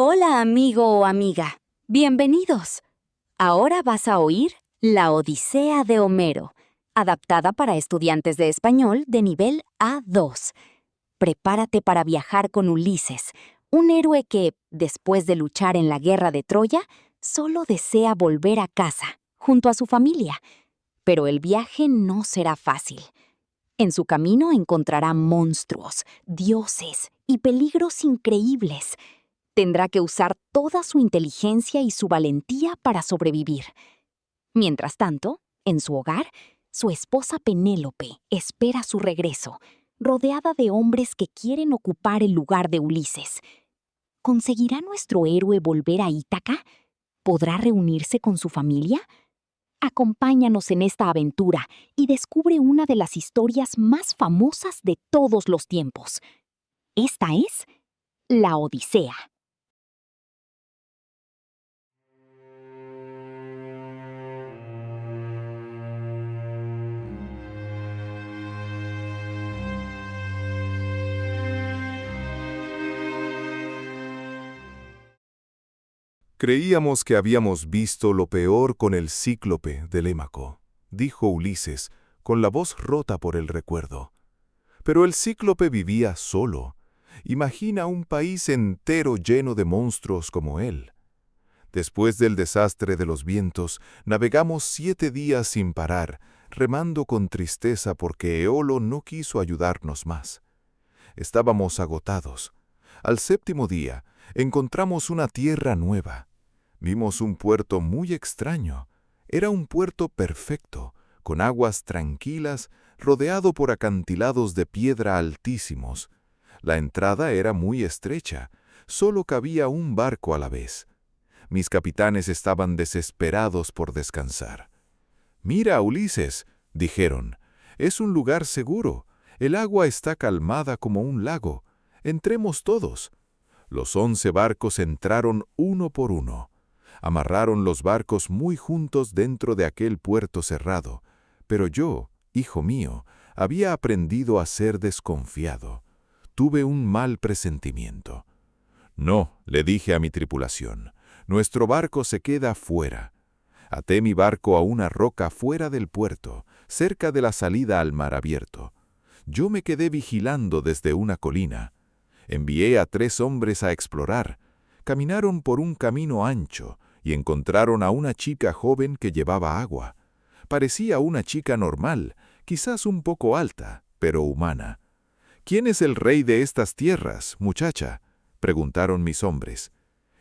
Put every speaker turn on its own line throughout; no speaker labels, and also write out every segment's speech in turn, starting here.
Hola amigo o amiga, bienvenidos. Ahora vas a oír La Odisea de Homero, adaptada para estudiantes de español de nivel A2. Prepárate para viajar con Ulises, un héroe que, después de luchar en la guerra de Troya, solo desea volver a casa, junto a su familia. Pero el viaje no será fácil. En su camino encontrará monstruos, dioses y peligros increíbles. Tendrá que usar toda su inteligencia y su valentía para sobrevivir. Mientras tanto, en su hogar, su esposa Penélope espera su regreso, rodeada de hombres que quieren ocupar el lugar de Ulises. ¿Conseguirá nuestro héroe volver a Ítaca? ¿Podrá reunirse con su familia? Acompáñanos en esta aventura y descubre una de las historias más famosas de todos los tiempos. Esta es La Odisea.
Creíamos que habíamos visto lo peor con el cíclope de Lémaco, dijo Ulises, con la voz rota por el recuerdo. Pero el cíclope vivía solo. Imagina un país entero lleno de monstruos como él. Después del desastre de los vientos, navegamos 7 días sin parar, remando con tristeza porque Eolo no quiso ayudarnos más. Estábamos agotados. Al 7.º día, encontramos una tierra nueva. Vimos un puerto muy extraño. Era un puerto perfecto, con aguas tranquilas, rodeado por acantilados de piedra altísimos. La entrada era muy estrecha, solo cabía un barco a la vez. Mis capitanes estaban desesperados por descansar. «Mira, Ulises», dijeron, «es un lugar seguro. El agua está calmada como un lago. Entremos todos». Los 11 barcos entraron uno por uno. Amarraron los barcos muy juntos dentro de aquel puerto cerrado, pero yo, hijo mío, había aprendido a ser desconfiado. Tuve un mal presentimiento. «No», le dije a mi tripulación, «nuestro barco se queda fuera». Até mi barco a una roca fuera del puerto, cerca de la salida al mar abierto. Yo me quedé vigilando desde una colina. Envié a 3 hombres a explorar. Caminaron por un camino ancho y encontraron a una chica joven que llevaba agua. Parecía una chica normal, quizás un poco alta, pero humana. «¿Quién es el rey de estas tierras, muchacha?», preguntaron mis hombres.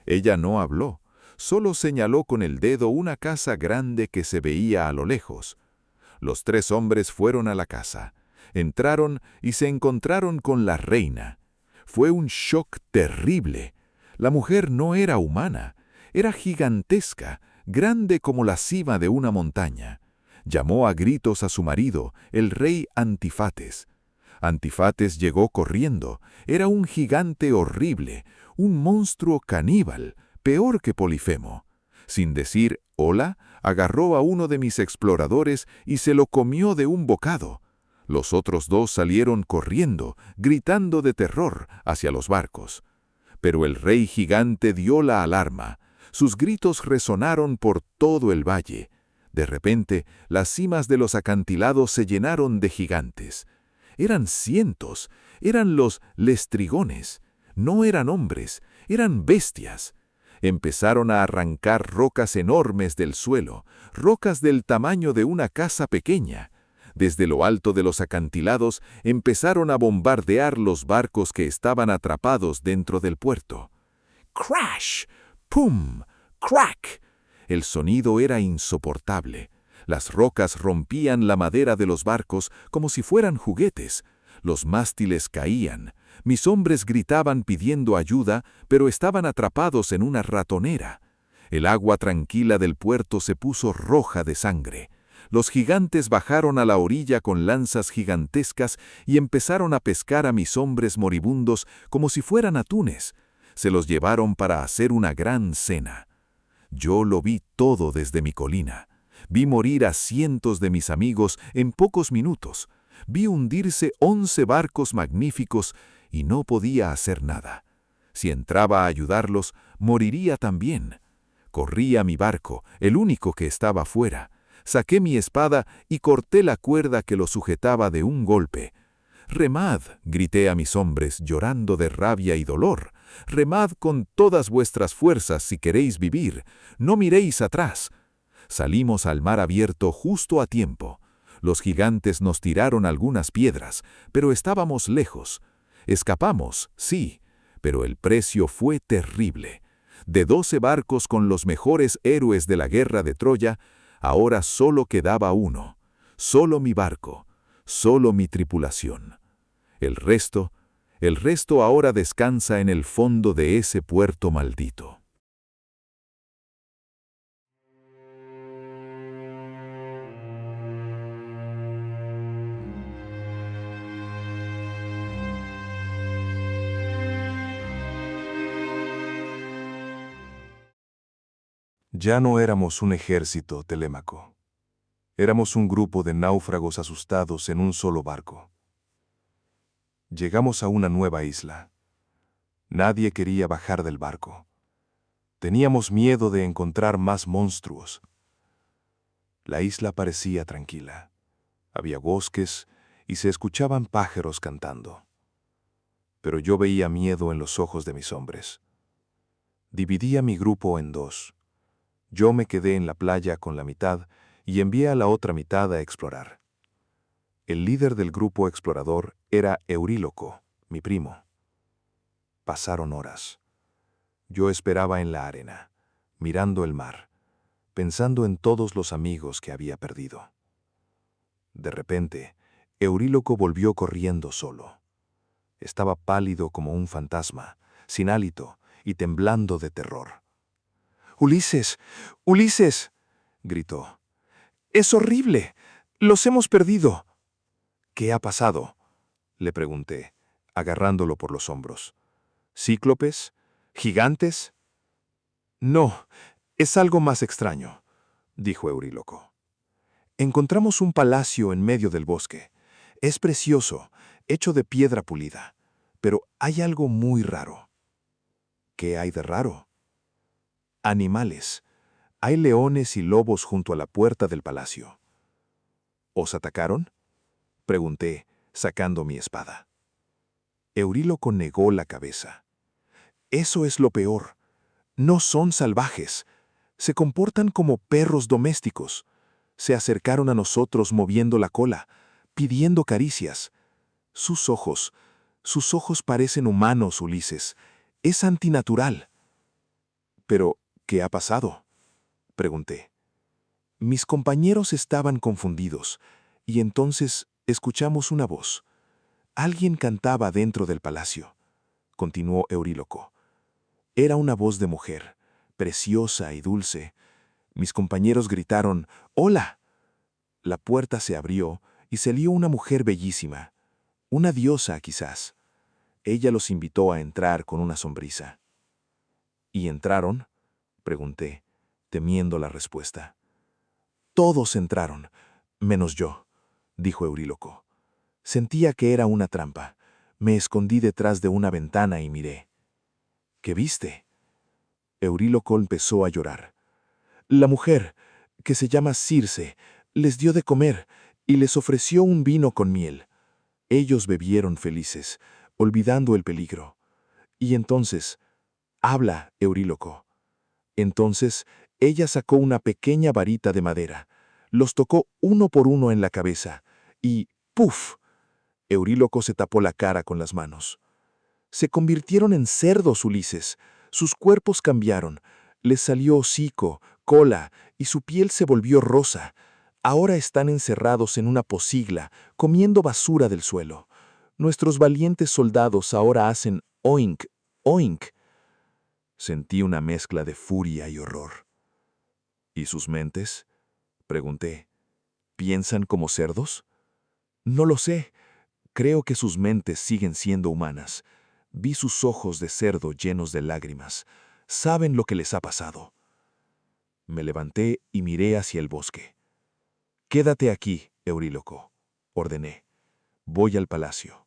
Ella no habló, solo señaló con el dedo una casa grande que se veía a lo lejos. Los 3 hombres fueron a la casa. Entraron y se encontraron con la reina. Fue un shock terrible. La mujer no era humana, era gigantesca, grande como la cima de una montaña. Llamó a gritos a su marido, el rey Antifates. Antifates llegó corriendo. Era un gigante horrible, un monstruo caníbal, peor que Polifemo. Sin decir hola, agarró a uno de mis exploradores y se lo comió de un bocado. Los otros 2 salieron corriendo, gritando de terror, hacia los barcos. Pero el rey gigante dio la alarma. Sus gritos resonaron por todo el valle. De repente, las cimas de los acantilados se llenaron de gigantes. Eran cientos, eran los lestrigones. No eran hombres, eran bestias. Empezaron a arrancar rocas enormes del suelo, rocas del tamaño de una casa pequeña. Desde lo alto de los acantilados empezaron a bombardear los barcos que estaban atrapados dentro del puerto. ¡Crash! ¡Pum! ¡Crack! El sonido era insoportable. Las rocas rompían la madera de los barcos como si fueran juguetes. Los mástiles caían. Mis hombres gritaban pidiendo ayuda, pero estaban atrapados en una ratonera. El agua tranquila del puerto se puso roja de sangre. Los gigantes bajaron a la orilla con lanzas gigantescas y empezaron a pescar a mis hombres moribundos como si fueran atunes. Se los llevaron para hacer una gran cena. Yo lo vi todo desde mi colina. Vi morir a cientos de mis amigos en pocos minutos. Vi hundirse 11 barcos magníficos y no podía hacer nada. Si entraba a ayudarlos, moriría también. Corrí a mi barco, el único que estaba fuera. Saqué mi espada y corté la cuerda que lo sujetaba de un golpe. «Remad», grité a mis hombres, llorando de rabia y dolor. «Remad con todas vuestras fuerzas si queréis vivir. No miréis atrás». Salimos al mar abierto justo a tiempo. Los gigantes nos tiraron algunas piedras, pero estábamos lejos. Escapamos, sí, pero el precio fue terrible. De 12 barcos con los mejores héroes de la guerra de Troya, ahora solo quedaba uno. Solo mi barco, solo mi tripulación. El resto ahora descansa en el fondo de ese puerto maldito.
Ya no éramos un ejército, Telémaco. Éramos un grupo de náufragos asustados en un solo barco. Llegamos a una nueva isla. Nadie quería bajar del barco. Teníamos miedo de encontrar más monstruos. La isla parecía tranquila. Había bosques y se escuchaban pájaros cantando. Pero yo veía miedo en los ojos de mis hombres. Dividí a mi grupo en dos. Yo me quedé en la playa con la mitad y envié a la otra mitad a explorar. El líder del grupo explorador era Euríloco, mi primo. Pasaron horas. Yo esperaba en la arena, mirando el mar, pensando en todos los amigos que había perdido. De repente, Euríloco volvió corriendo solo. Estaba pálido como un fantasma, sin hálito y temblando de terror. «¡Ulises! ¡Ulises!», gritó. «¡Es horrible! ¡Los hemos perdido!». «¿Qué ha pasado?», le pregunté, agarrándolo por los hombros. «¿Cíclopes? ¿Gigantes?». «No, es algo más extraño», dijo Euríloco. «Encontramos un palacio en medio del bosque. Es precioso, hecho de piedra pulida, pero hay algo muy raro». «¿Qué hay de raro?». «Animales. Hay leones y lobos junto a la puerta del palacio». «¿Os atacaron?», pregunté, sacando mi espada. Euríloco negó la cabeza. «Eso es lo peor. No son salvajes. Se comportan como perros domésticos. Se acercaron a nosotros moviendo la cola, pidiendo caricias. Sus ojos parecen humanos, Ulises. Es antinatural». «¿Pero qué ha pasado?», pregunté. Mis compañeros estaban confundidos, y entonces escuchamos una voz. Alguien cantaba dentro del palacio, continuó Euríloco. Era una voz de mujer, preciosa y dulce. Mis compañeros gritaron, «¡Hola!». La puerta se abrió y salió una mujer bellísima, una diosa quizás. Ella los invitó a entrar con una sonrisa. «¿Y entraron?», pregunté, temiendo la respuesta. «Todos entraron, menos yo», dijo Euríloco. Sentía que era una trampa. Me escondí detrás de una ventana y miré. «¿Qué viste?». Euríloco empezó a llorar. «La mujer, que se llama Circe, les dio de comer y les ofreció un vino con miel. Ellos bebieron felices, olvidando el peligro. Y entonces, habla, Euríloco». Entonces, ella sacó una pequeña varita de madera, los tocó uno por uno en la cabeza y ¡puf! Euríloco se tapó la cara con las manos. Se convirtieron en cerdos, Ulises. Sus cuerpos cambiaron. Les salió hocico, cola, y su piel se volvió rosa. Ahora están encerrados en una posigla, comiendo basura del suelo. Nuestros valientes soldados ahora hacen oink, oink. Sentí una mezcla de furia y horror. ¿Y sus mentes?, pregunté. ¿Piensan como cerdos? No lo sé. Creo que sus mentes siguen siendo humanas. Vi sus ojos de cerdo llenos de lágrimas. Saben lo que les ha pasado. Me levanté y miré hacia el bosque. «Quédate aquí, Euríloco», ordené. «Voy al palacio».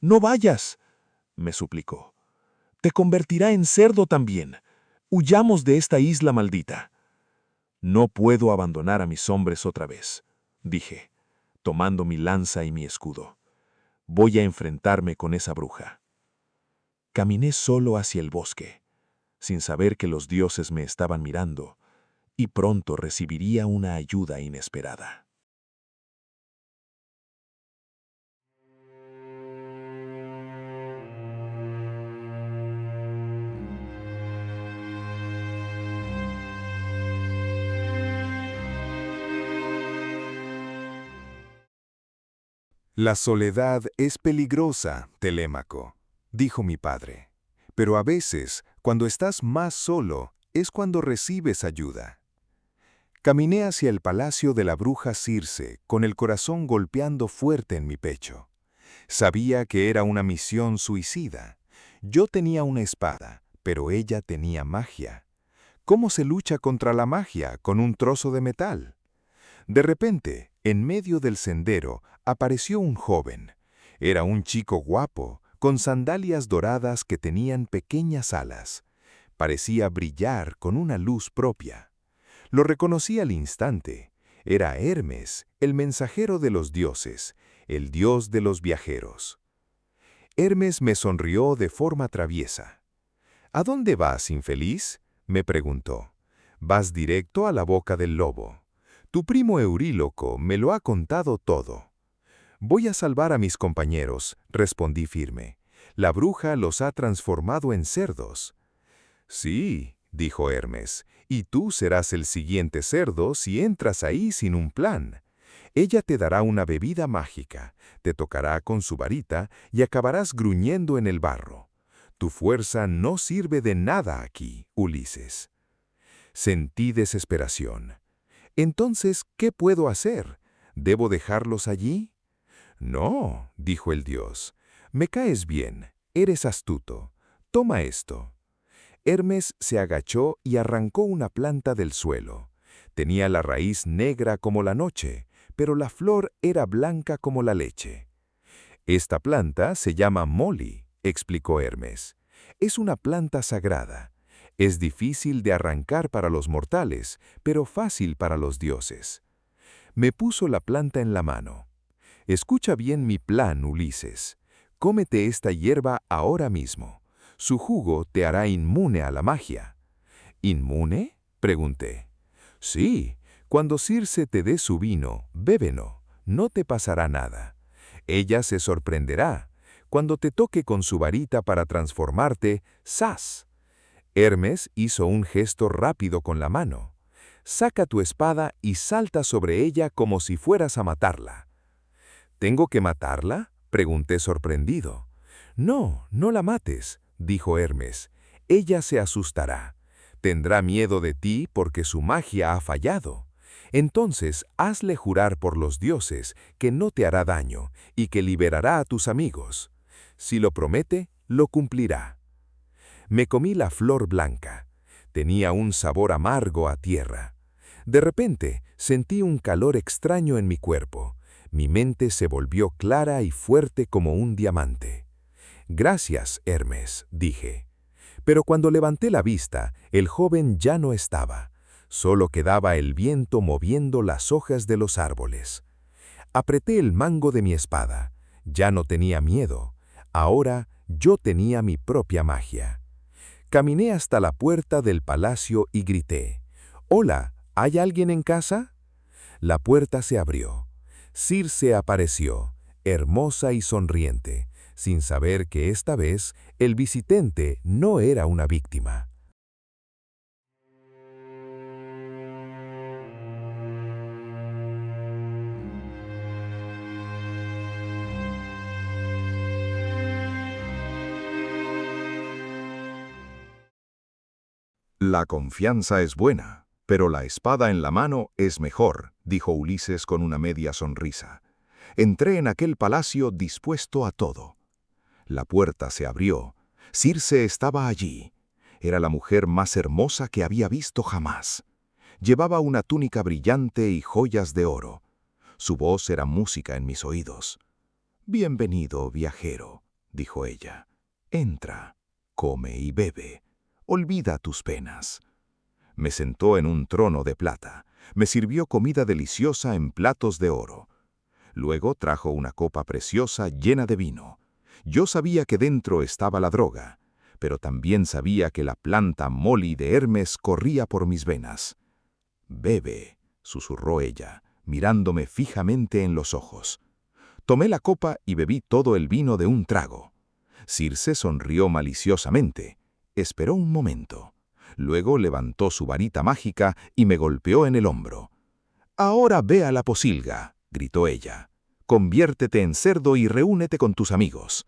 «No vayas», me suplicó. te convertirá en cerdo también. Huyamos de esta isla maldita. No puedo abandonar a mis hombres otra vez, dije, tomando mi lanza y mi escudo. Voy a enfrentarme con esa bruja. Caminé solo hacia el bosque, sin saber que los dioses me estaban mirando, y pronto recibiría una ayuda inesperada.
La soledad es peligrosa, Telémaco, dijo mi padre. Pero a veces, cuando estás más solo, es cuando recibes ayuda. Caminé hacia el palacio de la bruja Circe, con el corazón golpeando fuerte en mi pecho. Sabía que era una misión suicida. Yo tenía una espada, pero ella tenía magia. ¿Cómo se lucha contra la magia con un trozo de metal? De repente, en medio del sendero, apareció un joven. Era un chico guapo, con sandalias doradas que tenían pequeñas alas. Parecía brillar con una luz propia. Lo reconocí al instante. Era Hermes, el mensajero de los dioses, el dios de los viajeros. Hermes me sonrió de forma traviesa. ¿A dónde vas, infeliz?, me preguntó. Vas directo a la boca del lobo. Tu primo Euríloco me lo ha contado todo. Voy a salvar a mis compañeros, respondí firme. La bruja los ha transformado en cerdos. Sí, dijo Hermes, y tú serás el siguiente cerdo si entras ahí sin un plan. Ella te dará una bebida mágica, te tocará con su varita y acabarás gruñendo en el barro. Tu fuerza no sirve de nada aquí, Ulises. Sentí desesperación. Entonces, ¿qué puedo hacer? ¿Debo dejarlos allí? No, dijo el dios. Me caes bien, eres astuto. Toma esto. Hermes se agachó y arrancó una planta del suelo. Tenía la raíz negra como la noche, pero la flor era blanca como la leche. Esta planta se llama Moli, explicó Hermes. Es una planta sagrada. Es difícil de arrancar para los mortales, pero fácil para los dioses. Me puso la planta en la mano. Escucha bien mi plan, Ulises. Cómete esta hierba ahora mismo. Su jugo te hará inmune a la magia. ¿Inmune?, pregunté. Sí, cuando Circe te dé su vino, bébelo, no te pasará nada. Ella se sorprenderá. Cuando te toque con su varita para transformarte, ¡zas! Hermes hizo un gesto rápido con la mano. Saca tu espada y salta sobre ella como si fueras a matarla. ¿Tengo que matarla?, pregunté sorprendido. No, no la mates, dijo Hermes. Ella se asustará. Tendrá miedo de ti porque su magia ha fallado. Entonces hazle jurar por los dioses que no te hará daño y que liberará a tus amigos. Si lo promete, lo cumplirá. Me comí la flor blanca. Tenía un sabor amargo a tierra. De repente sentí un calor extraño en mi cuerpo. Mi mente se volvió clara y fuerte como un diamante. Gracias, Hermes, dije. Pero cuando levanté la vista, el joven ya no estaba. Solo quedaba el viento moviendo las hojas de los árboles. Apreté el mango de mi espada. Ya no tenía miedo. Ahora yo tenía mi propia magia. Caminé hasta la puerta del palacio y grité. «Hola, ¿hay alguien en casa?» La puerta se abrió. Circe apareció, hermosa y sonriente, sin saber que esta vez el visitante no era una víctima.
La confianza es buena, pero la espada en la mano es mejor, dijo Ulises con una media sonrisa. Entré en aquel palacio dispuesto a todo. La puerta se abrió. Circe estaba allí. Era la mujer más hermosa que había visto jamás. Llevaba una túnica brillante y joyas de oro. Su voz era música en mis oídos. «Bienvenido, viajero», dijo ella. «Entra, come y bebe. Olvida tus penas. Me sentó en un trono de plata. Me sirvió comida deliciosa en platos de oro. Luego trajo una copa preciosa llena de vino. Yo sabía que dentro estaba la droga, pero también sabía que la planta Molly de Hermes corría por mis venas. «Bebe», susurró ella, mirándome fijamente en los ojos. Tomé la copa y bebí todo el vino de un trago. Circe sonrió maliciosamente. Esperó un momento. Luego levantó su varita mágica y me golpeó en el hombro. «Ahora ve a la pocilga», gritó ella. «Conviértete en cerdo y reúnete con tus amigos».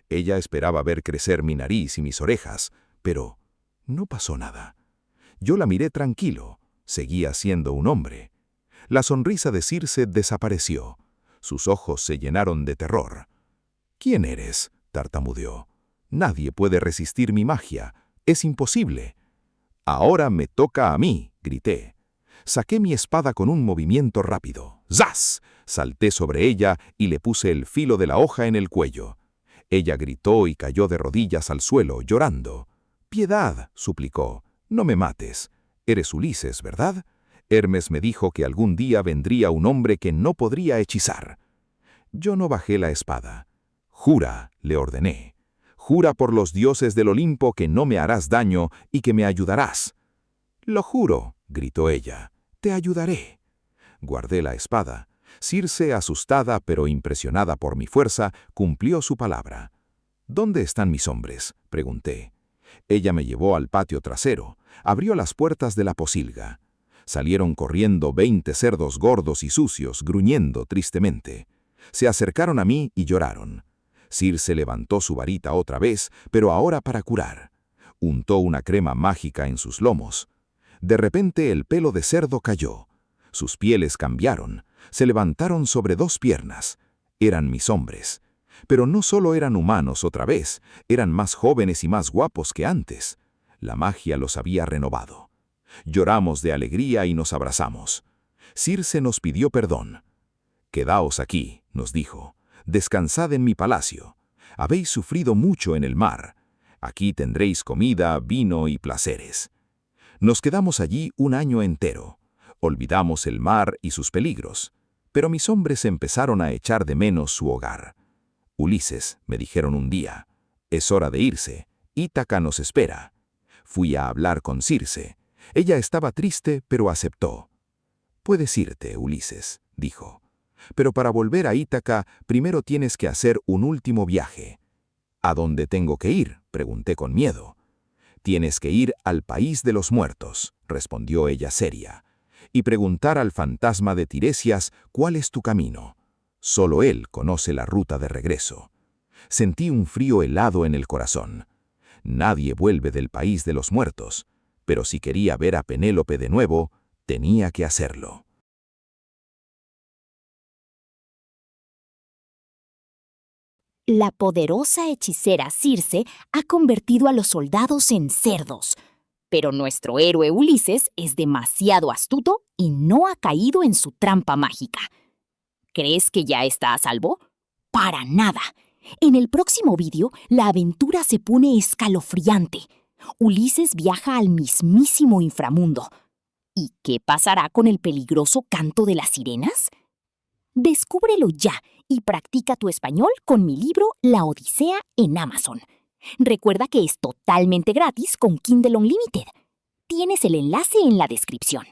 Ella esperaba ver crecer mi nariz y mis orejas, pero no pasó nada. Yo la miré tranquilo. Seguía siendo un hombre. La sonrisa de Circe desapareció. Sus ojos se llenaron de terror. «¿Quién eres?», tartamudeó. «Nadie puede resistir mi magia. Es imposible». «Ahora me toca a mí», grité. Saqué mi espada con un movimiento rápido. ¡Zas! Salté sobre ella y le puse el filo de la hoja en el cuello. Ella gritó y cayó de rodillas al suelo, llorando. «Piedad», suplicó. «No me mates. Eres Ulises, ¿verdad? Hermes me dijo que algún día vendría un hombre que no podría hechizar». Yo no bajé la espada. «Jura», le ordené. «Jura por los dioses del Olimpo que no me harás daño y que me ayudarás». «Lo juro», gritó ella. «Te ayudaré». Guardé la espada. Circe, asustada pero impresionada por mi fuerza, cumplió su palabra. «¿Dónde están mis hombres?», pregunté. Ella me llevó al patio trasero, abrió las puertas de la pocilga. Salieron corriendo 20 cerdos gordos y sucios, gruñendo tristemente. Se acercaron a mí y lloraron. Circe levantó su varita otra vez, pero ahora para curar. Untó una crema mágica en sus lomos. De repente el pelo de cerdo cayó. Sus pieles cambiaron, se levantaron sobre 2 piernas. Eran mis hombres. Pero no solo eran humanos otra vez, eran más jóvenes y más guapos que antes. La magia los había renovado. Lloramos de alegría y nos abrazamos. Circe nos pidió perdón. «Quedaos aquí», nos dijo. «Descansad en mi palacio. Habéis sufrido mucho en el mar. Aquí tendréis comida, vino y placeres». Nos quedamos allí un año entero. Olvidamos el mar y sus peligros. Pero mis hombres empezaron a echar de menos su hogar. «Ulises», me dijeron un día, «es hora de irse. Ítaca nos espera». Fui a hablar con Circe. Ella estaba triste, pero aceptó. «Puedes irte, Ulises», dijo. «Pero para volver a Ítaca, primero tienes que hacer un último viaje». «¿A dónde tengo que ir?», pregunté con miedo. «Tienes que ir al país de los muertos», respondió ella seria, «y preguntar al fantasma de Tiresias cuál es tu camino. Solo él conoce la ruta de regreso». Sentí un frío helado en el corazón. Nadie vuelve del país de los muertos, pero si quería ver a Penélope de nuevo, tenía que hacerlo.
La poderosa hechicera Circe ha convertido a los soldados en cerdos, pero nuestro héroe Ulises es demasiado astuto y no ha caído en su trampa mágica. ¿Crees que ya está a salvo? ¡Para nada! En el próximo vídeo, la aventura se pone escalofriante. Ulises viaja al mismísimo inframundo. ¿Y qué pasará con el peligroso canto de las sirenas? Descúbrelo ya y practica tu español con mi libro La Odisea en Amazon. Recuerda que es totalmente gratis con Kindle Unlimited. Tienes el enlace en la descripción.